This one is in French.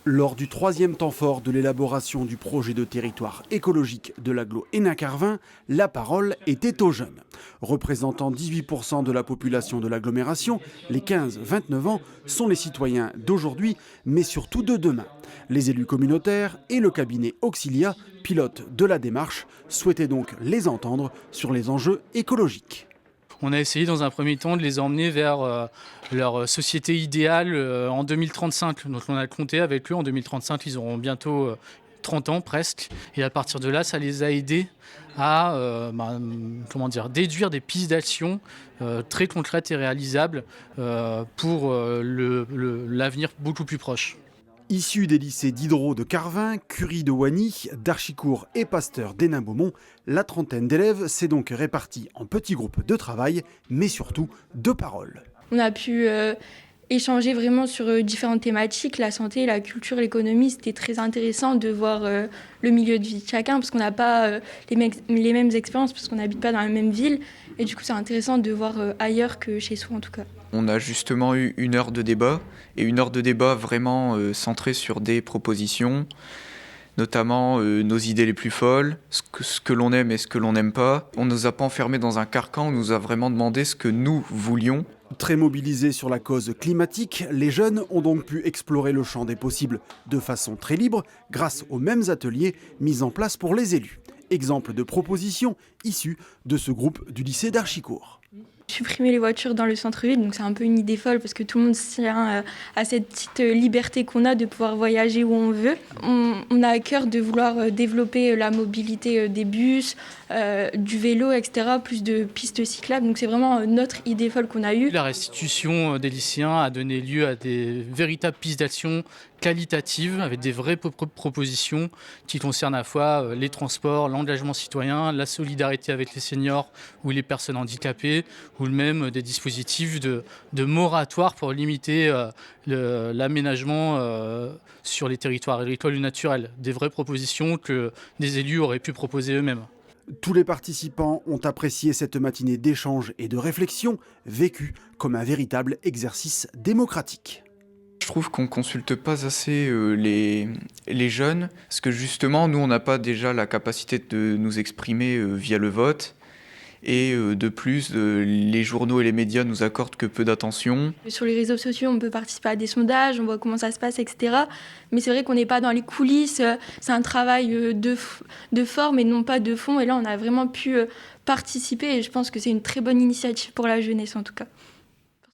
Lors du troisième temps fort de l'élaboration du projet de territoire écologique de l'agglo Hénin-Carvin, la parole était aux jeunes. Représentant 18% de la population de l'agglomération, les 15-29 ans sont les citoyens d'aujourd'hui, mais surtout de demain. Les élus communautaires et le cabinet Auxilia, pilote de la démarche, souhaitaient donc les entendre sur les enjeux écologiques. On a essayé dans un premier temps de les emmener vers leur société idéale en 2035. Donc on a compté avec eux, en 2035 ils auront bientôt 30 ans presque. Et à partir de là, ça les a aidés à déduire des pistes d'action très concrètes et réalisables pour l'avenir beaucoup plus proche. Issus des lycées Diderot de Carvin, Curie de Wany, d'Archicourt et Pasteur d'Hénin-Beaumont, la trentaine d'élèves s'est donc répartie en petits groupes de travail, mais surtout de parole. On a pu échanger vraiment sur différentes thématiques, la santé, la culture, l'économie. C'était très intéressant de voir le milieu de vie de chacun, parce qu'on n'a pas les mêmes expériences, parce qu'on n'habite pas dans la même ville. Et du coup, c'est intéressant de voir ailleurs que chez soi, en tout cas. On a justement eu une heure de débat, et une heure de débat vraiment centrée sur des propositions, notamment nos idées les plus folles, ce que l'on aime et ce que l'on n'aime pas. On ne nous a pas enfermés dans un carcan, on nous a vraiment demandé ce que nous voulions. Très mobilisés sur la cause climatique, les jeunes ont donc pu explorer le champ des possibles de façon très libre grâce aux mêmes ateliers mis en place pour les élus. Exemple de propositions issues de ce groupe du lycée d'Archicourt. Supprimer les voitures dans le centre-ville, donc c'est un peu une idée folle parce que tout le monde tient à cette petite liberté qu'on a de pouvoir voyager où on veut. On a à cœur de vouloir développer la mobilité des bus, du vélo, etc., plus de pistes cyclables. Donc c'est vraiment notre idée folle qu'on a eue. La restitution des lycéens a donné lieu à des véritables pistes d'action qualitatives avec des vraies propositions qui concernent à la fois les transports, l'engagement citoyen, la solidarité avec les seniors ou les personnes handicapées, ou même des dispositifs de moratoire pour limiter l'aménagement sur les territoires agricoles ou naturels. Des vraies propositions que des élus auraient pu proposer eux-mêmes. Tous les participants ont apprécié cette matinée d'échange et de réflexion, vécue comme un véritable exercice démocratique. Je trouve qu'on ne consulte pas assez les jeunes, parce que justement, nous, on n'a pas déjà la capacité de nous exprimer via le vote. Et de plus, les journaux et les médias nous accordent que peu d'attention. Sur les réseaux sociaux, on peut participer à des sondages, on voit comment ça se passe, etc. Mais c'est vrai qu'on n'est pas dans les coulisses, c'est un travail de forme et non pas de fond. Et là, on a vraiment pu participer et je pense que c'est une très bonne initiative pour la jeunesse en tout cas.